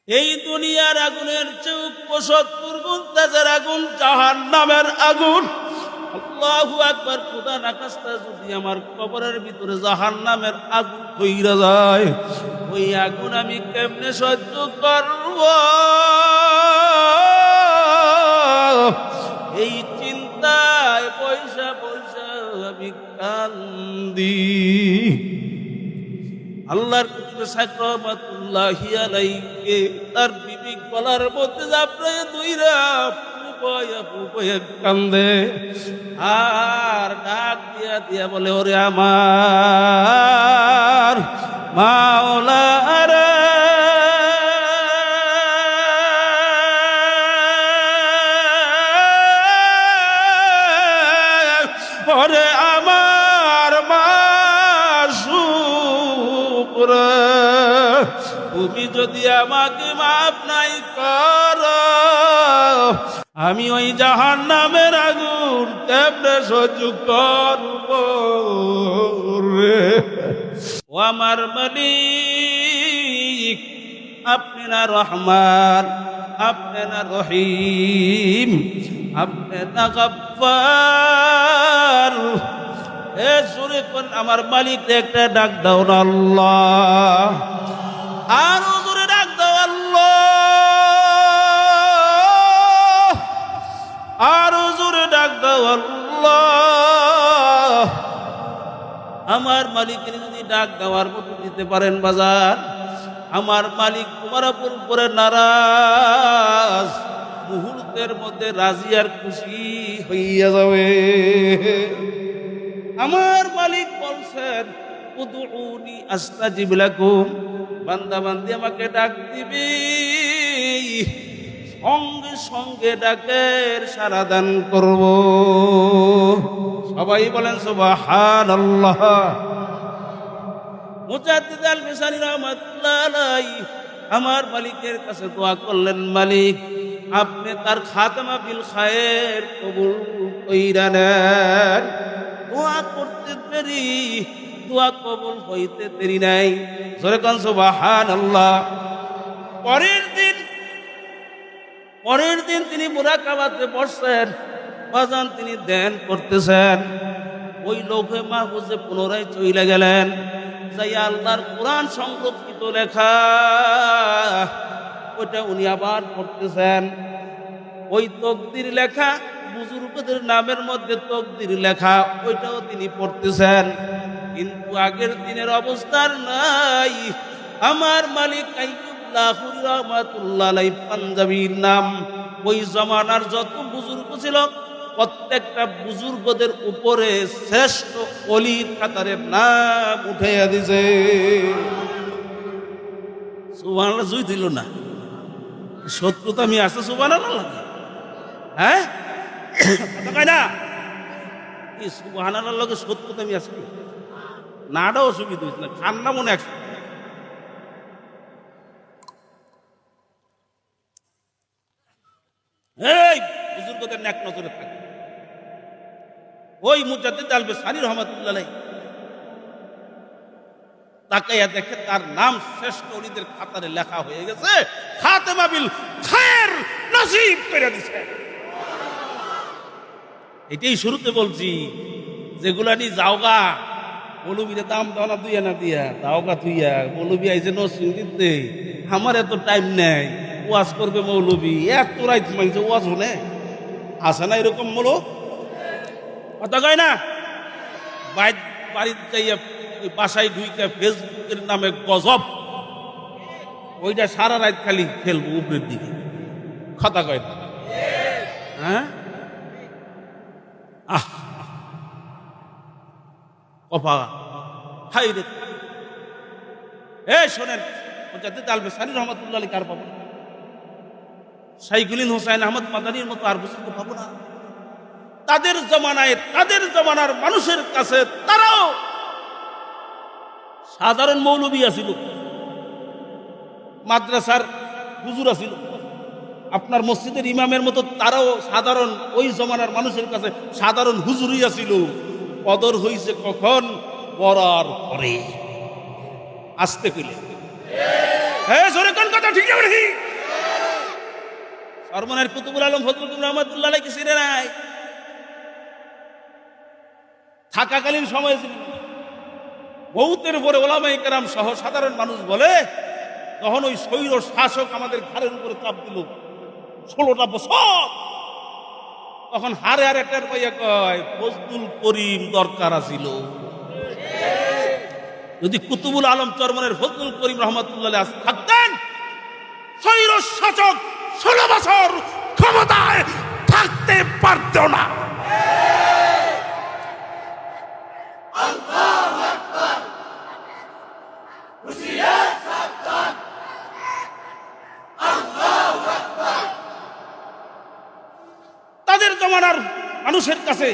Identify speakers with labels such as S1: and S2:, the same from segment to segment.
S1: এই দুনিয়ার আগুনের চেয়ে ৭৫ গুণ তেজের আগুন, জাহান্নামের আগুন। আল্লাহু আকবার। খোদা না খাস্তা যদি আমার কবরের ভিতরে জাহান্নামের আগুন হইরা যায়, ওই আগুন আমি কেমনে সহ্য করব? এই চিন্তায় পয়সা পয়সা আমি কান্দি। আল্লাহর কুতুবে শাইখ রহমাতুল্লাহি আলাইহি তার বিবি গলার মধ্যে জাপড়াইয়া দুইরা ফুপায়া কান্দে আর ডাক দিয়া দিয়া বলে, ওরে আমার মাওলা রে, ওরে আমার মাসুক রে, তুমি যদি আমাকে মাফ নাই করো, আমি ওই জাহান্নামের আগুন কেমনে সহ্য করব রে? ও আমার মালিক, আপনি না রহমান, আপনি না রহিম, আপনি না গফফার। এ সুরে কোন আমার মালিক একটা ডাক দাও না আল্লাহ, আর জোরে ডাক দাও আল্লাহ, আর জোরে ডাক দাও আল্লাহ। আমার মালিকের যদি ডাক দেওয়ার মতো দিতে পারেন বাজার, আমার মালিক তোমার উপরে নারাজ, মুহূর্তের মধ্যে রাজি আর খুশি হইয়া যাবে। আমার মালিক বলছেন, উদউনি আস্তাজিব লাকুম, বান্দা বান্দি আমাকে ডাক দিবি, সঙ্গে সঙ্গে ডাকের সাড়া দান করব। সবাই বলেন সুবহানাল্লাহ। মুজাদ্দিদ আল মিশানী রাহমাতুল্লাহ আলাইহি আমার মালিকের কাছে দোয়া করলেন, মালিক আপনি তার খাতমা বিল খায়ের কবুল কইরা নেন। দোয়া করতে দেরি, দোয়া কবুল হইতে দেরি নাই। জোরে কোন সুবহানাল্লাহ। পরের দিন তিনি মুরাকাবাতে বসছেন, বাজান তিনি ধ্যান করতেছেন। ওই লৌহে মাহফুজে পুনরায় চইলা গেলেন, যাইয়া আল্লাহর কোরআন সংরক্ষিত লেখা ওইটা উনি আবার পড়তেছেন। ওই তকদির লেখা, বুজুর্গদের নামের মধ্যে তকদির লেখা, ওইটাও তিনি পড়তেছেন। কিন্তু আগের দিনের অবস্থার নাই। আমার মালিক আইয়ুব লাহুরি রহমাতুল্লাহ আলাইহি পাঞ্জাবির নাম, ওই জমানার যত বুজুর্গ ছিল প্রত্যেকটা বুজুর্গদের উপরে শ্রেষ্ঠ ওলির কাতারে নাম উঠাইয়া দিছে। সুবহানাল্লাহ জুই দিল না, শত্রুতা আমি আছে সুবহানাল্লাহ। হ্যাঁ কয় না এই সুবহানাল্লাহ লগে শত্রুতা আমি আছে নাটা অসুবিধা হয়েছে না, খান্না মনে একশো। এই বুজুর্গদের নেক নজরে থাকে। ওই মুজাদ্দিদ আল মিশানী রাহমাতুল্লাহ আলাইহি তাকাইয়া দেখে তার নাম শ্রেষ্ঠ ওলিদের খাতারে লেখা হয়ে গেছে, খাতেমা বিল খায়ের নসিব করে দিছে। এটাই শুরুতে বলছি, যেগুলা নি যাওগা মৌলবীরে দাম দাও না দুইয়া না দিয়া দাওগা তুইয়া, মৌলবী আইছে নসিব দিতে, আমার এত টাইম নেই, ওয়াজ করবে মৌলবী, এত রাইত মাইছে ওয়াজ হনে আসে না এরকম মৌল কথা কয় না। বাড়িতে যাইয়া ওই বাসায় ঢুইকা ফেসবুকের নামে গজব, ওইটা সারা রাত খালি খেলবো উপরের দিকে, কথা কয় না। হ্যাঁ কপা হাই রে। শোনেন, মুজাদ্দিদ আল মিশানী রাহমাতুল্লাহ আলাইহি কার পাবো না? শাইখুল হোসাইন আহমদ মাদানীর মতো আর বুঝতে পাবো না? তাদের জমানায়, তাদের জমানার মানুষের কাছে তারাও সাধারণ মৌলবী আছিল, মাদ্রাসার হুজুর আছিল, আপনার মসজিদের ইমামের মতো তারাও সাধারণ ওই জমানার মানুষের কাছে সাধারণ হুজুরই আছিল। কদর হইছে কখন? মরার পরে। আসতে কইলে হ্যাঁ জোরে কোন কথা ঠিক আছে। চরমনার কুতুবুল আলম ফজলুল করিম রহমাতুল্লাহ আলাইহি চিনে নাই, থাকাকালীন সময়ে ছিলেন। বহুতের উপরে ওলামায়ে কেরাম সহ সাধারণ মানুষ বলে, তখন ওই স্বৈর শাসক আমাদের ঘাড়ের উপরে চাপ দিল 16টা বছর, তখন হারে হারে টের পাইয়া কয় ফজলুল করিম দরকার আছিল। যদি কুতুবুল আলম চরমনের ফজলুল করিম রহমাতুল্লাহ আলাইহি থাকতেন, স্বৈর শাসক 16 বছর ক্ষমতায় থাকতে পারত না। তাদের জমানার মানুষের কাছে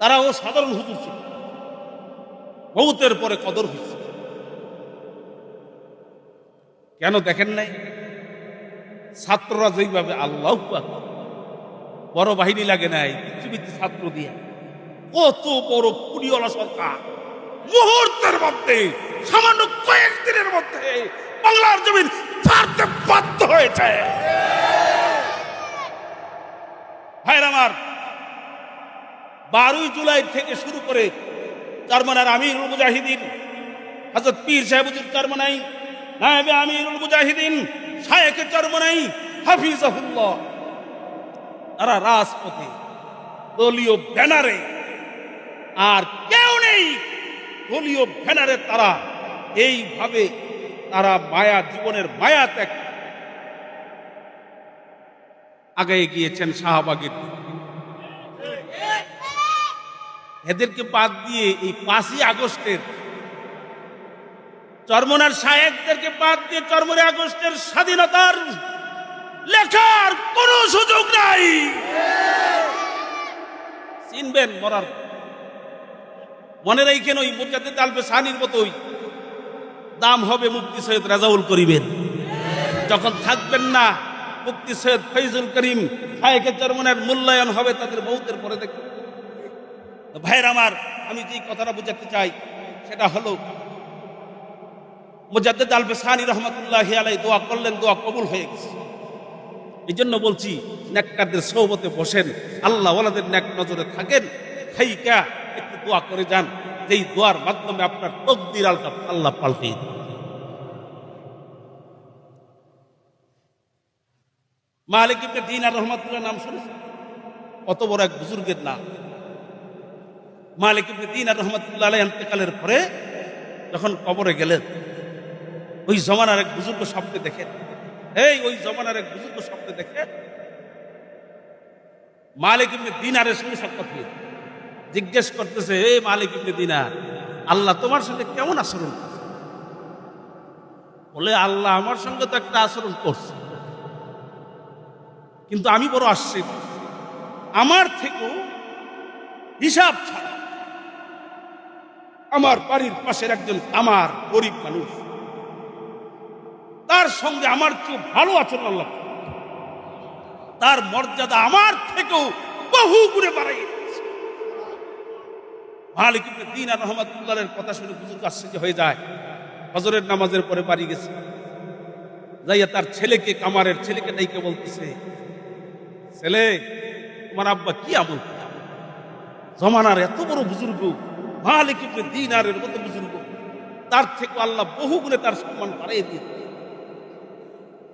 S1: তারাও সাধারণ হুজুর ছিল, বহুতের পরে কদর হয়েছে। কেন দেখেন নাই? ছাত্ররা যেইভাবে আল্লাহু আকবার, বড় বাহিনী লাগে নাই, পৃথিবীতে ছাত্র দিয়ে কত বড় কুড়িওয়ালা সরকার মুহূর্তের মধ্যে, সামান্য কয়েকদিনের মধ্যে বাংলার জমিন ছাড়তে বাধ্য হয়েছে। ভাইরা আমার, 12 জুলাই থেকে শুরু করে চরমনার আমিরুল মুজাহিদিন হযরত পীর সাহেব হুজুর চরমনাই, নায়েবে আমিরুল মুজাহিদিন শায়েখ চরমনাই হাফিজাহুল্লাহ, তারা রাজপথে দলীয় ব্যানারে, আর কেউ নেই দলীয় ব্যানারে, তারা এইভাবে তারা মায়া, জীবনের মায়া ত্যাগ আগে গিয়েছেন শাহবাগের। এদেরকে বাদ দিয়ে এই 5ই আগস্টের চরমনার শায়েখদেরকে বাদ দিয়ে 4 আগস্টের স্বাধীনতার লেখার কোন সুযোগ নাই। চিনবেন মরার, মনে রাখেন ওই মুজাদ্দিদ আল-বেসানির মতোই দাম হবে মুফতি সৈয়দ রাজাউল করিমের। যখন থাকবেন না, মুফতি সৈয়দ ফৈজুল করিম শায়েখে চরমনার মূল্যায়ন হবে তাদের বহুতের পরে। দেখবেন ভাইয়ের আমার, আমি যে কথাটা বুঝাতে চাই সেটা হলো, মুজাদ্দিদ আল-বেসানি রহমাতুল্লাহি আলাইহি দোয়া করলেন, দোয়া কবুল হয়ে গেছে। এই জন্য বলছি, নেককারদের সোহবতে বসেন, আল্লাহ ওয়ালাদের নেক নজরে থাকেন, খাইকা একটু দোয়া করে যান, যেই দোয়ার মাধ্যমে আপনার তকদির আল্লাহ পাল্টে দেন। মালিক ইবনে দিনার রহমাতুল্লাহ নাম শুনেছেন? কত বড় এক বুজুর্গের নাম। মালিক ইবনে দিনার রহমাতুল্লাহ আলাইহি ইন্তেকালের পরে যখন কবরে গেলেন, ওই জমানার এক বুজুর্গ স্বপ্নে দেখেন, ওই জমানার এক বুজুর্গ স্বপ্নে দেখে মালিক ইবনে দিনারের সঙ্গে সাক্ষাৎ হয়ে জিজ্ঞেস করতেছে, মালিক ইবনে দিনার, আল্লাহ তোমার সঙ্গে কেমন আচরণ করছে? বলে, আল্লাহ আমার সঙ্গে তো একটা আচরণ করছে, কিন্তু আমি বড় আশ্চর্য, আমার থেকেও হিসাব ছাড়া আমার বাড়ির পাশের একজন আমার গরিব মানুষ, তার সঙ্গে আমার চেয়ে ভালো আচরণ আল্লাহ, তার মর্যাদা আমার থেকেও বহু গুণে বাড়াই দিয়েছে। মালিক ইবনে দিনার রহমাতুল্লাহর কথা শুনে বুজুর্গ আশ্চর্য হয়ে যায়। ফজরের নামাজের পরে বাড়ি গেছে, যাইয়া তার ছেলেকে, কামারের ছেলেকে ডাইকে বলতেছে, ছেলে, তোমার আব্বা কি আমল করে? জমানার এত বড় বুজুর্গ, মালিক ইবনে দিনারের মতো বুজুর্গ, তার থেকে আল্লাহ বহু গুণে তার সম্মান বাড়িয়ে দিয়েছে।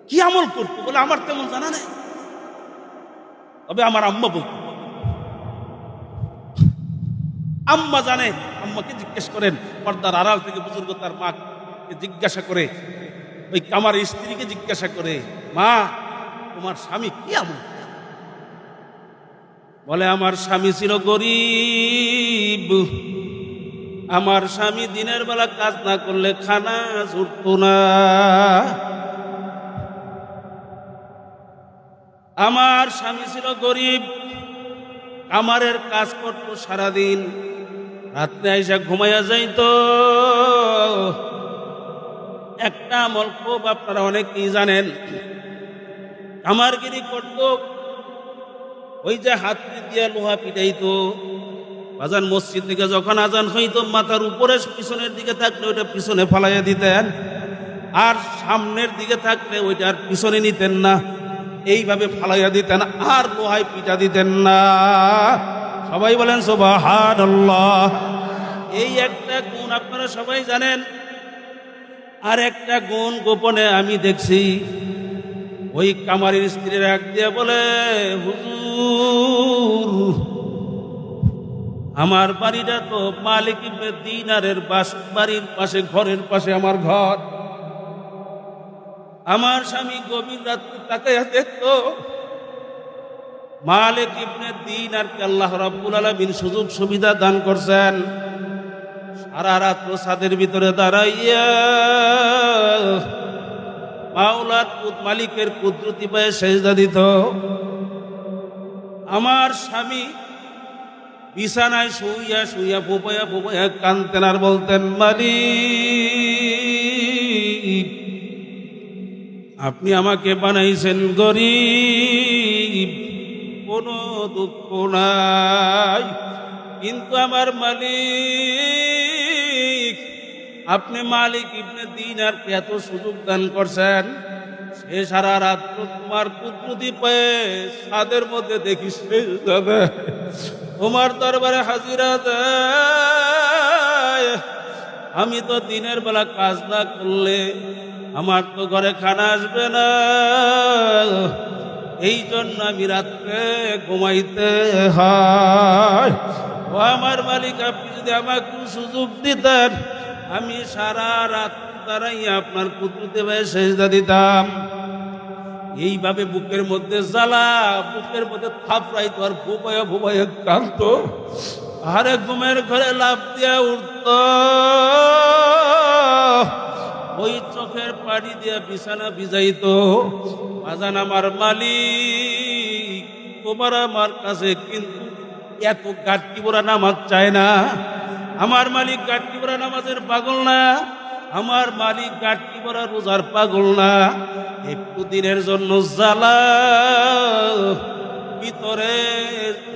S1: কি আমল করতো? বলে, আমার তেমন জানা নেই, তবে আমার আম্মা বলতো। আম্মা জানে, আম্মাকে জিজ্ঞেস করেন। পর্দার আড়াল থেকে বুজুর্গ তার মাকে জিজ্ঞাসা করে, ওই কামার স্ত্রীকে জিজ্ঞাসা করে, মা, তোমার স্বামী কি আমল? বলে, আমার স্বামী ছিল গরিব, আমার স্বামী দিনের বেলা কাজ না করলে খানা জুটতো না, আমার স্বামী ছিল গরিব, কামারের কাজ করতো সারাদিন, রাত্রে আইসা ঘুমাইয়া যাইতো। একটা আমল খুব আপনারা অনেকেই জানেন, কামারগিরি করতো, ওই যে হাত দিয়ে লোহা পিটাইতো, আজান মসজিদ থেকে যখন আজান হইতো, মাথার উপরে পিছনের দিকে থাকলে ওইটা পিছনে ফালাইয়া দিতেন, আর সামনের দিকে থাকলে ওইটার পিছনে নিতেন না, এইভাবে ফালাইয়া দিতেন, আর লোহায় পিটা দিতেন না। সবাই বলেন সুবহানাল্লাহ। এই একটা গুণ আপনারা সবাই জানেন। আর একটা গুণ গোপনে আমি দেখছি, ওই কামারের স্ত্রীর এক দিয়ে বলে, হুজুর আমার বাড়িটা তো মালিক ইবনে দিনারের বাড়ির পাশে, ঘরের পাশে আমার ঘর। আমার স্বামী গভীর রাত্রে তাকাইয়া দেখতো মালিক ইবনে দিনারকে আল্লাহ রাব্বুল আলামিন সুযোগ সুবিধা দান করছেন, সারা রাত্র ছাদের ভিতরে দাঁড়াইয়া মাওলার মালিকের কুদরতি পায়ে সেজদা দিত। আমার স্বামী বিছানায় শুইয়া শুইয়া ফুপাইয়া ফুপাইয়া কাঁদতেন আর বলতেন, মালিক আপনি আমাকে বানাইছেন গরিব, কোনো দুঃখ নাই, কিন্তু আমার মালিক আপনি মালিক ইবনে দিনারকে এত সুযোগ দান করছেন, সে সারা রাত্র তোমার কুদরতি পায়ে ছাদের মধ্যে দেখিস যাবে, তোমার দরবারে হাজিরা দেয়। আমি তো দিনের বেলা কাজ না করলে আমার তো ঘরে খানা আসবে না, এই জন্য আমি রাত্রে ঘুমাইতে হয়। ও আমার মালিক আপনি যদি আমাকে সুযোগ দিতেন, আমি সারা রাত দাঁড়াইয়া আপনার কুদরতি পায়ে সেজদা দিতাম। এইভাবে বুকের মধ্যে জ্বালা, বুকের মধ্যে থাপড়াইতো আর ভুপাইয়া ভুপাইয়া কাঁদত, আরে ঘুমের ঘরে লাফ দিয়া উঠত, ওই চোখের পানি দিয়া বিছানা ভিজাইতো। আজান আমার মালিক তোমার আমার কাছে কিন্তু এত গাট্টি ভরা নামাজ চায় না। আমার মালিক গাট্টি ভরা নামাজের পাগল না, আমার মালিক গাট্টি ভরা রোজার পাগল না। একটু দিনের জন্য জ্বালা, ভিতরে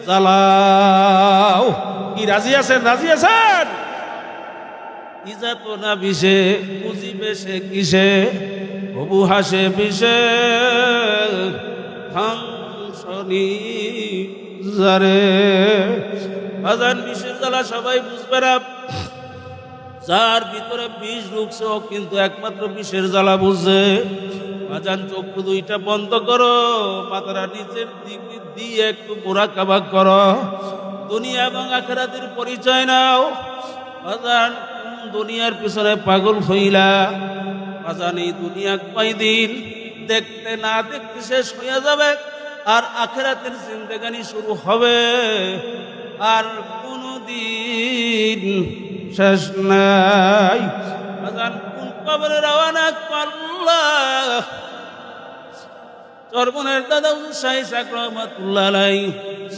S1: জ্বালাও। কি রাজি আছেন? রাজি আছেন? ইজাত না বিষে বুঝিবে সে কিসে, হবু হাসে বিষে ফাংশনি যারে। বাজান বিষের জ্বালা সবাই বুঝবে না, যার ভিতরে বিষ ঢুকছে ও কিন্তু একমাত্র বিষের জ্বালা বুঝে। বাজান চক্ষু দুইটা বন্ধ করো, মাথাটা নিচের দিকে দিয়ে একটু মুরাকাবা করো, দুনিয়া এবং আখিরাতের পরিচয় নাও। বাজান দুনিয়ার পিছনে পাগল হইলা, বাজান এই দুনিয়া কয়দিন, দেখতে না দেখতে শেষ হইয়া যাবে, আর আখিরাতের জিন্দেগানি শুরু হবে, আর কোনদিন শেষ নাই। বাজান কোন কবরে রওনা করলা? চরমনের দাদা শাহী সাক রহমাতুল্লাহ আলাইহি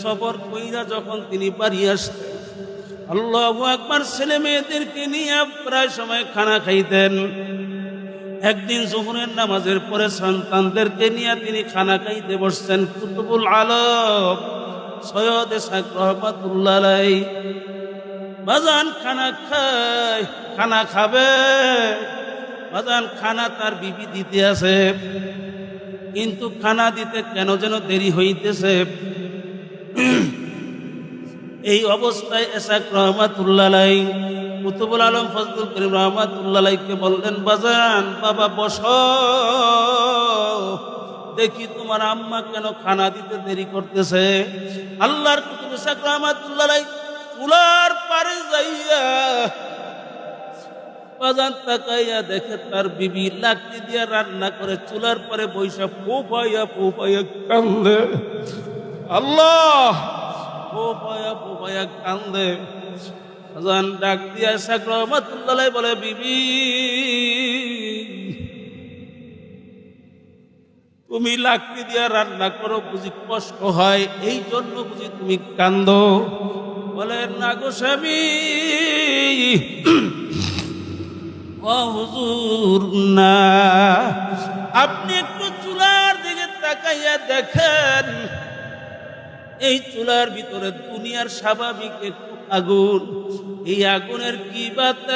S1: সফর কইরা যখন তিনি বাড়ি আসতেন, আল্লাহু আকবার, ছেলে মেয়েদেরকে নিয়ে প্রায় সময় খানা খাইতেন। একদিন যোহরের নামাজের পরে সন্তানদেরকে নিয়ে তিনি খানা খাইতে বসছেন। কুতুবুল আলম সৈয়দ সাক রহমাতুল্লাহ আলাইহি বাজান খানা খাবে। বাজান খানা তার বিবি দিতে আছে, কিন্তু খানা দিতে কেন যেন দেরি হইতেছে। এই অবস্থায় এসাক রহমাতুল্লাহ আলাইহি কুতুবুল আলম ফজলুল করিম রহমাতুল্লাহ আলাইহিকে বললেন, বাজান বাবা বসো, দেখি তোমার আম্মা কেন খানা দিতে দেরি করতেছে। আল্লাহর কুতুব এসাক রহমাতুল্লাহ আলাইহি চুলার পারে যাইয়া বাজান তাকাইয়া দেখে তার বিবি লাকড়ি দিয়া রান্না করে চুলার পরে বৈশা ফুফাইয়া ফুফাইয়া কান্দে। আল্লাহ, ফুফাইয়া ফুফাইয়া কান্দে। বাজান ডাক দিয়া এসাক রহমাতুল্লাহ আলাইহি বলে, বিবি তুমি লাকড়ি দিয়া রান্না করো, বুঝি কষ্ট হয়, এই জন্য বুঝি তুমি কান্দো? বলে, না গো স্বামী, ও হুজুর না, আপনি একটু চুলার দিকে তাকাইয়া দেখেন, এই চুলার ভিতরে দুনিয়ার স্বাভাবিক একটু আগুন, এই আগুনের কি বাতাস,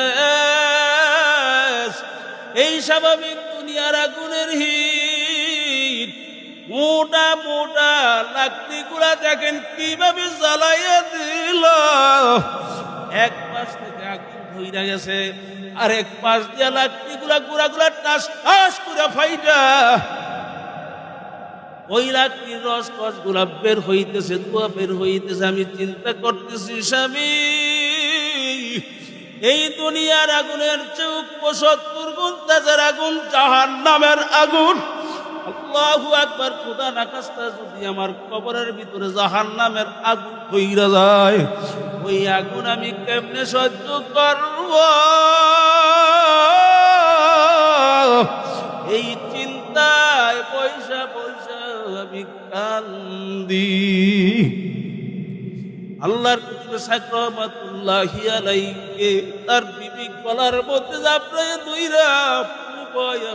S1: এই স্বাভাবিক দুনিয়ার আগুনের হিট, মোটা মোটা লাকড়িগুলা দেখেন কিভাবে জ্বালাইয়া দিল। এক পাশ থেকে আগুন ধইরা গেছে, আর এক পাশ দিয়া লাকড়িগুলা গুড়াগুলা টাস টাস করে ফাইটা ওই লাকড়ির রস কস গুলা বের হইতেছে, ধোয়া বের হইতেছে। আমি চিন্তা করতেছি স্বামী, এই দুনিয়ার আগুনের চেয়ে ৭৫ গুণ তেজের আগুন, জাহান্নামের আগুন। আল্লাহু আকবার। খোদা না খাস্তা যদি আমার কবরের ভিতরে জাহান্নামের আগুন হইরা যায়, ওই আগুন আমি কেমনে সহ্য করব? এই চিন্তায় পয়সা পয়সা আমি কান্দি। আল্লাহর কুতুবে শাইখ রহমাতুল্লাহি আলাইহি তার বিবি গলার মধ্যে জাপড়ে দুইরা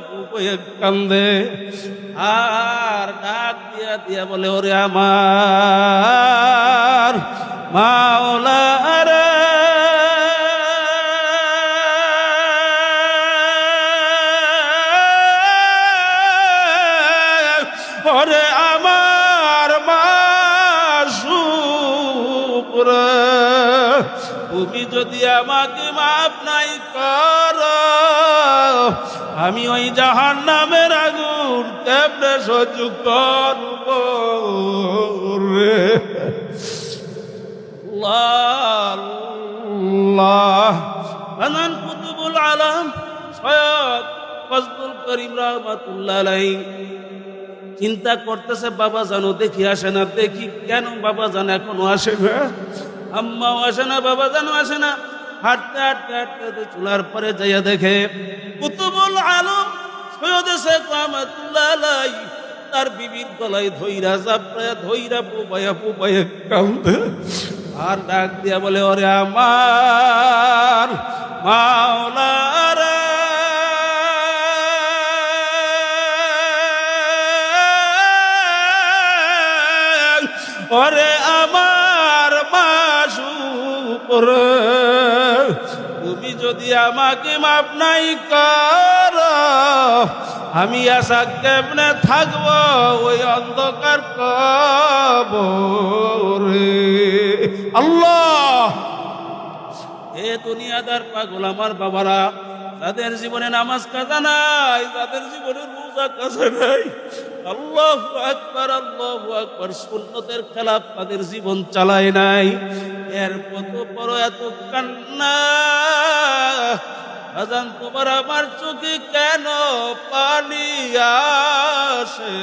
S1: পুপায়া কান্দে, আর ডাক দিয়া দিয়া বলে, ওরে আমার মাওলা রে, ওরে আমার মাসুক রে, তুমি যদি আমাকে মাফ নাই করো, আমি ওই জাহান্নামের আগুন কেমনে সহ্য করব রে? আল্লাহ। আনান কুতুবুল আলম সৈয়দ ফজলুল করিম রহমাতুল্লাহ আলাইহি চিন্তা করতেছে, বাবা জানো দেখি আসে না, দেখি কেন বাবা জানো এখনো আসে না, আম্মাও আসে না, বাবা জানো আসে না। হাঁটতে হাঁটতে হাঁটতে চুলার পরে যাইয়া দেখে কুতুবুল আলম সৈয়দ শেখ রহমাতুল্লাহ আলাইহি তার বিবির গলায় ধইরা জাপড়ায়া ধইরা পুপায়া পুপায়া কান্দে, আর ডাক দিয়া বলে, ওরে আমার মাওলা রে, ওরে আমার মাসুক রে, তুমি যদি আমাকে মাফ নাই করো, আমি আশা কেমনে থাকবো ওই অন্ধকার কবরে? আল্লাহ। এ দুনিয়াদার পাগল আমার বাবারা, তাদের জীবনে নামাজ কাজা নাই, তাদের জীবনে রোজা কাজা নাই, আল্লাহু আকবার আল্লাহু আকবার, সুন্নতের খেলাফ তাদের জীবন চালায় নাই। এর কত বড় এত কান্না, আজান তোমার আমার চোখে কেন পানি আসে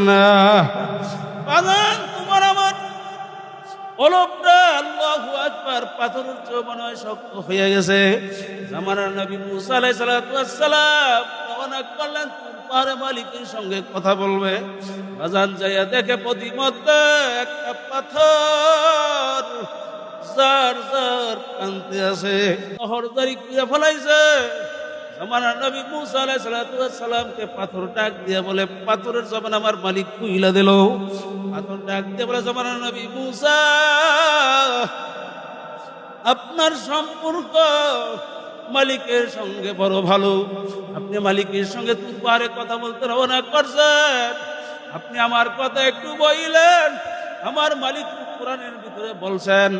S1: না? আজান তোমার আমার কলবটা আল্লাহু আকবার পাথরের চেয়ে মনে হয় শক্ত হয়ে গেছে। জামানার নবী মুসা আলাইহিস সালাতু ওয়াস সালাম রওনা করলেন পাহাড়ে মালিকের সঙ্গে কথা বলবে। আজান যাইয়া দেখে প্রতিমধ্যে একটা পাথর জার জার কানতে আছে, হরদারি করে ফলাইছে। জামানার নবী মুসা আলাইহিস সালাতু ওয়াস সালামকে পাথর ডাক দিয়ে বলে, পাথরের জবান আমার মালিক কুইলা দিল। পাথর ডাক দিয়ে বলে, জামানার নবী মুসা, আপনার সম্পর্ক মালিকের সঙ্গে বড় ভালো, আপনি মালিকের সঙ্গে পাহাড়ে কথা বলতে রওনা করছেন, আপনি আমার কথা একটু বইলেন। আমার মালিক কোরআনের ভিতরে বলছেন,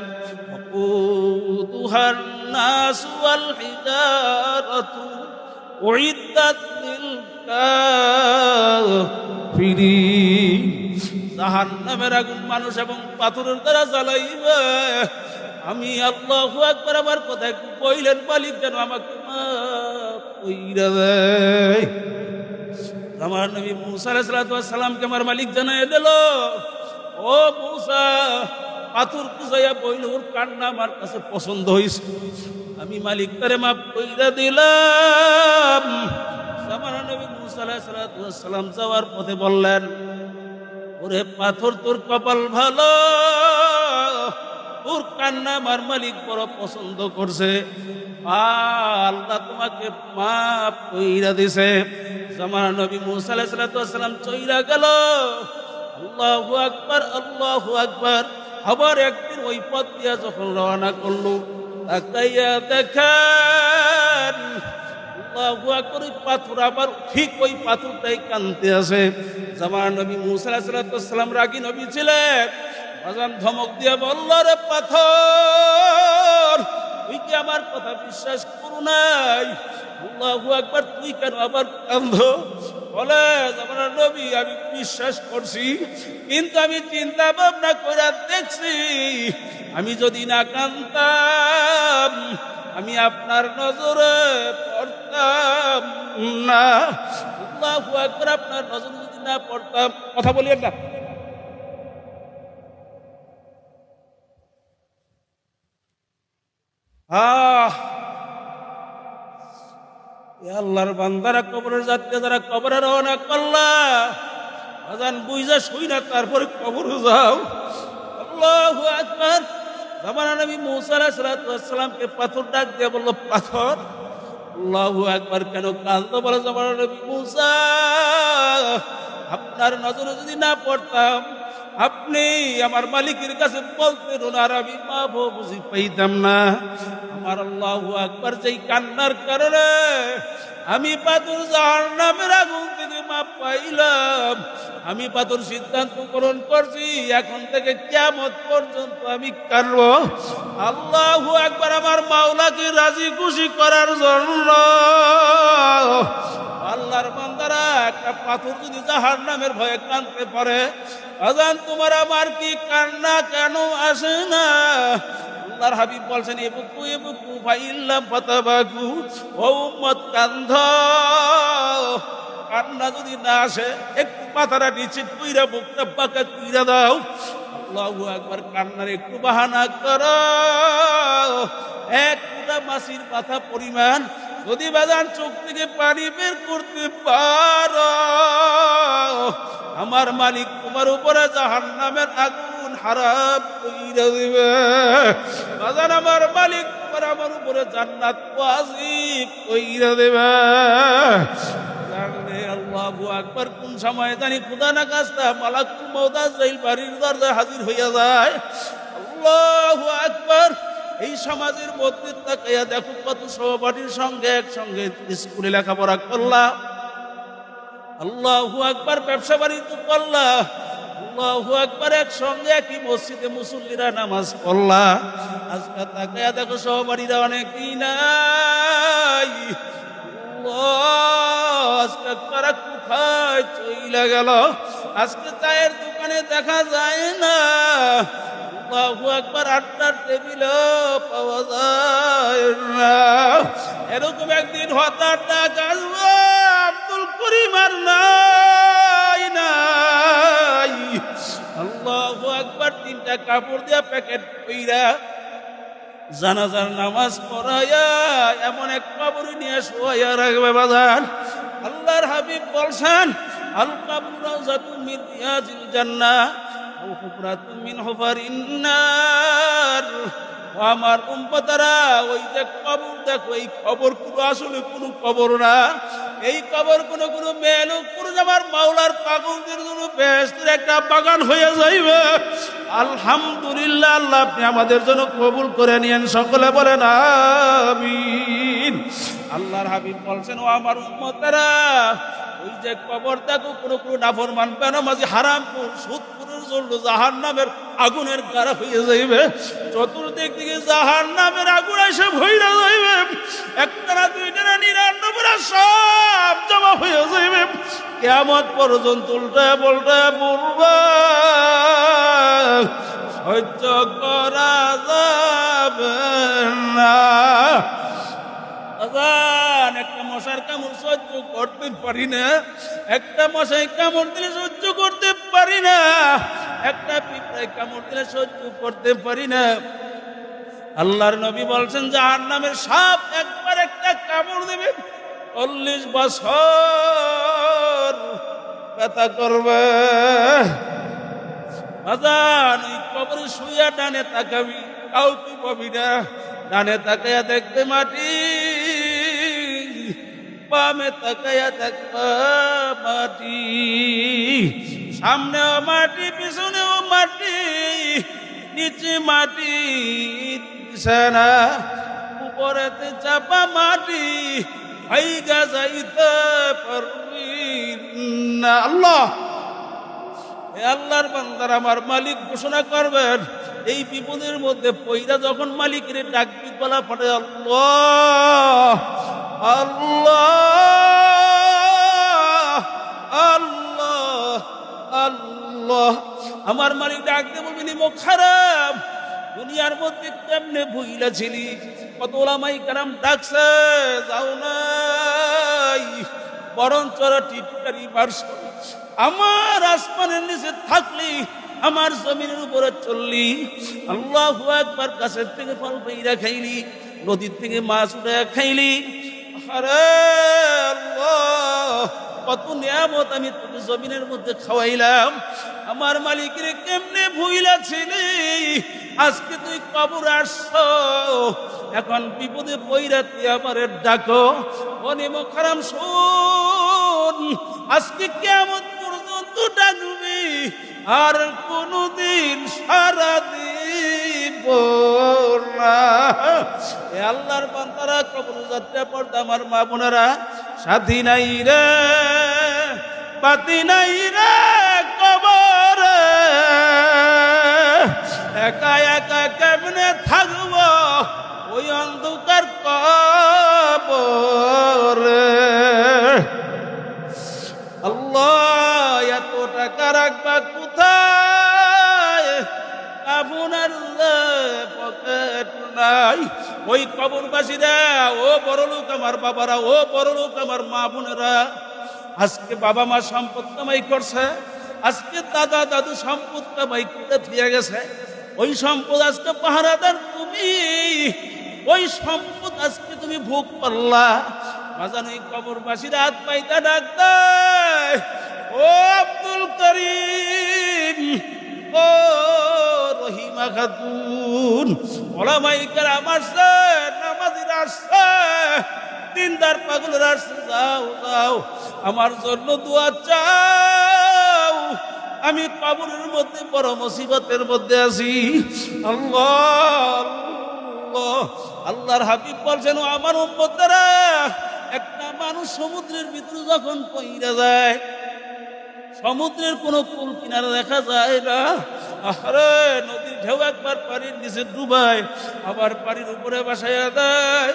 S1: ওয়াকুদুহান নাসু ওয়াল হিজারাতু উইদ্দাত লিল কাফিরিন, জাহান্নামের আগুন মানুষ এবং পাথরের দ্বারা জ্বালাইবে। আমি আল্লাহু আকবার আমার কথা একটু বইলেন, মালিক যেন আমাকে মাফ কইরা দেয়। আমার নবী মুসা আলাইহিস সালামকে আমার মালিক জানায় দিল, ও মুসা, পাথর কুচাইয়া বইল, ওর কান্না আমার কাছে পছন্দ হয়েছে, আমি মালিক তারে মাফ কইরা দিলাম। আমার নবী মুসা আলাইহিস সালাম যাওয়ার পথে বললেন, ওরে পাথর, তোর কপাল ভালো, তোর কান্না আমার মালিক বড় পছন্দ করছে, আল্লাহ তোমাকে মাফ কইরা দিছে। আমার নবী মুসা আলাইহিস সালাম চইরা গেল। আল্লাহু আকবার আল্লাহু আকবার। আবার একদিন ওই পথ দিয়া যখন রওনা করলো, তাকাইয়া দেখেন আল্লাহু আকবার। ওই পাথর আবার ঠিক ওই পাথরটাই কানতে আসে। জামানার নবী মুসা আলাইহিস সালাম রাগী নবী ছিলেন। বাজান ধমক দিয়ে বলল, রে পাথর, তুই কি আমার কথা বিশ্বাস করু নাই? আল্লাহু আকবার, তুই কেন আবার কান্দ? বলে, জামানার নবী, আমি বিশ্বাস করছি, কিন্তু আমি চিন্তা ভাবনা করে দেখছি, আমি যদি না কান্দতাম আমি আপনার নজরে পড়তাম না। আল্লাহু আকবার, আপনার নজরে যদি না পড়তাম। কথা বলিয়েন না। আল্লাহর বান্দারা, কবরের যাত্রী যারা কবরে রওনা করলা, আজান বুঝা শুই না, তারপরে কবরে যাও। আল্লাহু আকবার। জামানা নবী মুসা আলাইহিস সালামকে পাথর ডাক দিয়ে বলল, পাথর, আল্লাহু আকবার, কেন কাঁদতো? বলে, জামানা নবী মুসা, আপনার নজরে যদি না পড়তাম আপনি আমার মালিকের কাছে বলতেন, আর আমি মাফ বুঝি পাইতাম না। আমার আল্লাহু আকবার, যেই কান্নার কারণে আমি পাথর জাহান্নামের আগুন থেকে মাপ পাইলাম। আমি পাথর সিদ্ধান্ত গ্রহণ করছি, এখন থেকে কিয়ামত পর্যন্ত আমি কাঁদব আল্লাহু আকবার আমার মাওলাকে রাজি খুশি করার জন্য। আল্লাহর বান্দারা, একটা পাথর যদি জাহান্নামের ভয়ে কাঁদতে পারে, আজান তোমার আমার কি কান্না কেন আসে না? আল্লাহর হাবিব বলছেন, এবুকু এবুকু ফাইল্লাম ফাতাবাকু, ও উম্মত কান্ধ, কান্না যদি না আসে একটু মাথাটা নিচে কইরা বুকটা পাকা কইরা দাও। আল্লাহু আকবার, কান্নার একটু বাহানা করো। এক ফুটা মাছির মাথা পরিমাণ যদি বাজান চোখ থেকে পানি বের করতে পারো, আমার মালিক তোমার উপরে জাহান্নামের আগুন হারাম কইরা দিবে। বাজান, আমার মালিক তোমার আমার উপরে জান্নাত ওয়াজিব কইরা দিবে। আল্লাহু আকবার, কোন সময় জানি খুদা না কাজটা মালাকুল মউত আজরাইল বাড়ির দরজায় হাজির হইয়া যায়। আল্লাহু আকবার। এই সমাজের মধ্যে তাকাইয়া দেখো, কত সহপাঠীর সঙ্গে একসঙ্গে স্কুলে লেখাপড়া করলা, আল্লাহু আকবার, ব্যবসা বাণিজ্য করলা, আল্লাহু আকবার, একসঙ্গে একই মসজিদে মুসল্লিরা নামাজ পড়লা। আজকে তাকাইয়া দেখো সহপাঠীরা অনেকেই নাই। আজকে তারা কোথায় চইলা গেল? আজকে চায়ের দোকানে দেখা যায় না। আল্লাহু আকবার, আড্ডার টেবিলও পাওয়া যায় না। এরকম একদিন হঠাৎ ডাক আসবে, আব্দুল করিম আর নাই নাই। আল্লাহু আকবার, তিনটা কাপড় দিয়া প্যাকেট কইরা জানাজার নামাজ পড়াইয়া এমন এক কবর নিয়ে শোয়াইয়া রাখবে বাজান। আল্লাহর হাবিব বলছেন, আল কবরু রাউযাতুম মিন রিয়াজিল জান্নাহ ওয়া হুফরাতুম মিন হুফারিন নার। ও আমার উম্মতেরা, ওই যে কবর দেখো, এই কবর কোনো আসলে কোনো কবর না। এই কবর কোনো কোনো মেলুক পুরো আমার মাওলার পাগলদের জন্য বেহেশতের একটা বাগান হয়ে যাইবে। আলহামদুলিল্লাহ, আল্লাহ আপনি আমাদের জন্য কবুল করে নিয়েন, সকলে বলেন আমিন। আল্লাহর হাবিব বলছেন, ও আমার উম্মতেরা, ওই যে কবর দেখো, কোনো কোনো নাফরমান বেনামাজি হারামখোর সুদখোরের জন্য জাহান্নামের আগুনের গাড়া হয়ে যাইবে। চতুর্দিক থেকে জাহান্নামের আগুন এসে ভইরা যাইবে। একটা না, দুইটা না, 99টা সব জমা হয়ে যাইবে। কিয়ামত পর্যন্ত উল্টায় পাল্টায় বলবে, সহ্য করা যাবে না। একটা মশার কামড় সহ্য করতে পারি না, একটা মশাই কামড় দিলে সহ্য করতে পারি না, একটা পিঁপড়ায় কামড় দিলে সহ্য করতে পারি না। আল্লাহর নবী বলছেন, জাহান্নামের সাপ একবার একটা কামড় দেবে 40 বছর ব্যথা করবে। বাজান, ওই কবরে শুইয়া ডানে তাকাবি, কাউকে পাবি না। ডানে তাকাইয়া দেখবে মাটি, বামে তাকাইয়া দেখবা মাটি, সামনেও মাটি, পিছনেও মাটি, নিচে মাটি, বিছানা উপরেতে চাপা মাটি, ভাইগা যাইতে পারবি না। আল্লাহ, হে আল্লাহর বান্দার, আমার মালিক ঘোষণা করবেন, এই বিপদের মধ্যে পইরা যখন মালিকের ডাকবি, গলা ফাটে আল্লাহ আল্লাহ আল্লাহ আল্লাহ। আমার মালিক ডাকতে বলবেন, মুখ খারাপ, দুনিয়ার মধ্যে কেমনে ভুইলা ছিলি, কত ওলামাই কারাম ডাকছে, যাও নাই, বরঞ্চ টিটকারি মারছ। আমার আসমানের নিচে থাকলি, আমার জমিনের উপরে চললি, আল্লাহু আকবার, গাছের থেকে ফল পেইরা খাইলি, নদীর থেকে মাছ উঠে খাইলি। আরে আল্লাহ, কত নিয়ামত আমি তোকে জমিনের মধ্যে খাওয়াইলাম। আমার মালিকের কেমনে ভুইলা ছিলি, আজকে তুই কবর আসছ, এখন বিপদে পইরা তুই আমারে ডাকো। অনেক খারাপ, শোন, আজকে কিয়ামত পর্যন্ত ডাকবি, আর কোনদিন সারা দিব না। এ আল্লাহর বান্দারা, কবর যাত্রা পড়তে আমার মা বোনেরা, সাথী নাই রে, বাতি নাই রে কবরে, একা একা কেমনে থাকবো ওই অন্ধকার কবরে। আল্লাহ, এত টাকা রাখবা কোথায়, আপনার পকেট নাই। ওই কবরবাসীরা, ও বড় লোক আমার বাবারা, ও বড় লোক আমার মা বোনেরা, আজকে বাবা মা সম্পদ কামাই করছে, আজকে দাদা দাদু সম্পদ কামাই করে দিয়ে গেছে, ওই সম্পদ আজকে পাহারাদার তুমি, ওই সম্পদ আজকে তুমি ভোগ করলা। বাজান, ওই কবরবাসীরা হাত পাইতা ডাক দেয়, ও আব্দুল করিম, ও রহিমা খাতুন, ওলামায়ে কেরাম আসছে, নামাজিরা আসছে, দিনদার পাগলের আসছে, যাও যাও, আমার জন্য দোয়া চাও, আমি কবরের মধ্যে বড় মুসিবতের মধ্যে আছি। আল্লাহ আল্লাহ, আল্লাহর হাবিব বলছেন, ও আমার উম্মতেরা, একটা মানুষ সমুদ্রের ভিতরে যখন পইরা যায়, সমুদ্রের কোনো কুল কিনারা দেখা যায় না। আরে নদীর ঢেউ একবার পানির নিচে ডুবায়, আবার পানির উপরে বাসাইয়া দেয়।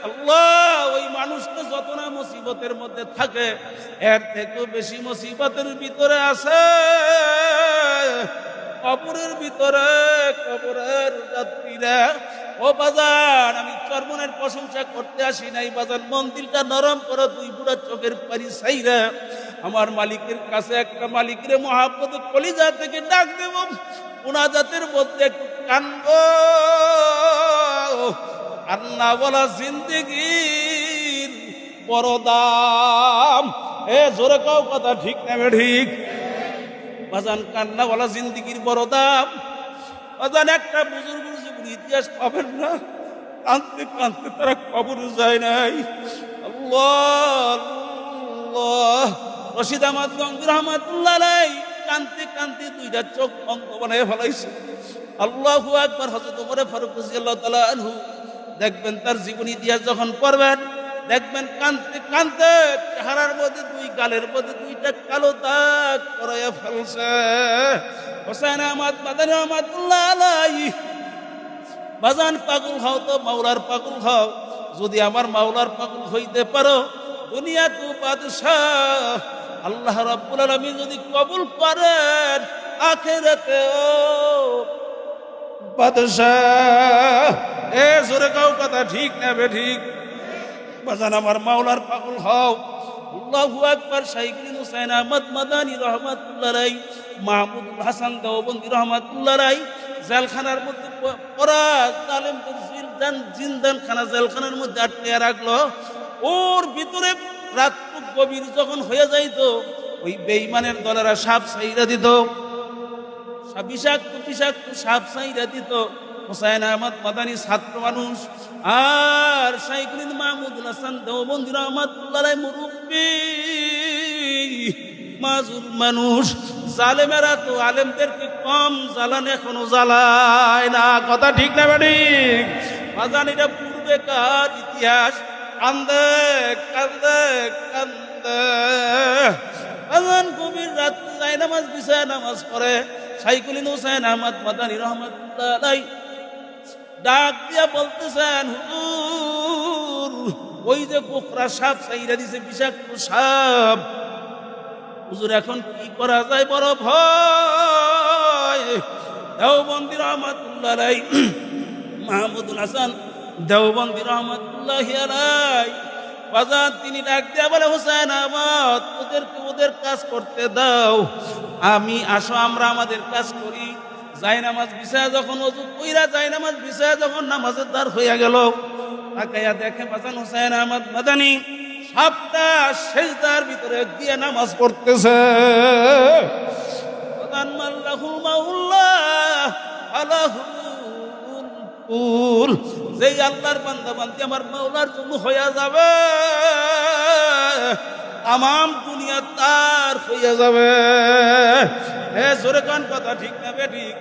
S1: আল্লাহ, ওই মানুষটা যত না মুসিবতের মধ্যে থাকে, এর থেকেও বেশি মুসিবতের ভিতরে আছে কবরের ভিতরে, কবরের যাত্রীরা। ও বাজান, আমি চরমনের প্রশংসা করতে আসি নাই বাজান, মন দিলটা নরম করো, দুই বুড়া চোখের পানি ছাইরা আমার মালিকের কাছে একটা মালিকের মহাব্বত কলিজা থেকে ডাক দেব, মুনাজাতের মধ্যে একটু কানবো। কান্না বলা জিন্দেগির বড় দাম। এ জোরে কাও কথা ঠিক নেবে ঠিক বাজান, কান্না বলা জিন্দেগির বড় দাম। বাজান, একটা বুজুর্গের জীবন ইতিহাস পাবেন না, কাঁদতে কাঁদতে তারা কবরে যায় নাই। আল্লাহ আল্লাহ, রশিদ আহমদ গঙ্গুর রহমাতুল্লাহ আলাইহি কাঁদতে কাঁদতে দুইটা চোখ অন্ধ বানায় ফেলাইছে। আল্লাহু আকবার। হযরত ওমর ফারুক রাদিয়াল্লাহু তাআলা আনহু, দেখবেন তার জীবন ইতিহাস যখন পড়বেন, দেখবেন কাঁদতে কাঁদতে চেহারার মধ্যে, দুই গালের মধ্যে দুইটা কালো দাগ করাইয়া ফেলছে। হোসেন আহমদ মাদানী রহমাতুল্লাহ আলাইহি, বাজান পাগল হও তো মাওলার পাগল হও, যদি আমার মাওলার পাগল হইতে পারো, দুনিয়া তো বাদশাহ আল্লাহ রাব্বুল আলামিন যদি কবুল করেন, আখিরাতেও বাদশাহ। এ জোরে কাও কথা ঠিক নেবে ঠিক বাজান, আমার মাওলার পাগল হও। আল্লাহু আকবার। শাইখুল হুসাইন আহমদ মাদানী রহমাতুল্লাহ আলাইহি, মাহমুদুল হাসান দেওবন্দি রহমাতুল্লাহ আলাইহি জেলখানার মধ্যে পড়া জালেমদের জিন্দানখানা, জেলখানার মধ্যে আটকে রাখলো। ওর ভিতরে রাত গভীর যখন হয়ে যাইত, ওই বেঈমানের দলেরা সাপ ছাইরা দিত, বিষাক্ত বিষাক্ত সাপ ছাইরা দিত। হুসাইন আহমদ মাদানী ছাত্র মানুষ, আর শাইখুল মাহমুদুল হাসান দেওবন্দি রহমাতুল্লাহ আলাইহি মুরব্বী মাজুর মানুষ। জালেমেরা তো আলেমদেরকে কম জ্বালান, এখনো জ্বালায় না, কথা ঠিক না ঠিক বাজান? এটা পূর্বেকার ইতিহাস। কান্দে কান্দে কান্দে বাজান গভীর রাত্রে যায় নামাজ বিছায় নামাজ পড়ে সাইকুলিন হোসেন আহমদ মাদানী রহমতুল্লাহ আলাইহি ডাক দিয়া বলতেছেন হুজুর ওই যে গোখরা সাপ চাইরা দিছে বিষাক্ত সাপ হুজুর এখন কি করা যায় বড় ভয় দেওবন্দি রহমতুল্লাহ আলাইহি মাহমুদুল হাসান দেওবন্দি রহমতুল্লাহ আলাইহি বাজার তিনি ডাক দিয়া বলে হোসেন আহমদ ওদেরকে ওদের কাজ করতে দাও আমি আসো আমরা আমাদের কাজ করি যাই নামাজ বিছায় যখন ওযু কইরা যাই নামাজ বিছায় যখন নামাজের দ্বার হইয়া গেল তাকাইয়া দেখে বাজান হোসেন আহমদ মাদানী সাপটা সেজদার ভিতরে দিয়ে নামাজ পড়তেছে বাজান মাল্লাহু মাওলাহ আলাহুল কুল যেই আল্লাহর বান্দা বান্দি আমার মাওলার জন্য হইয়া যাবে তামাম দুনিয়া তার হইয়া যাবে। জোরে কান কথা ঠিক না বে ঠিক?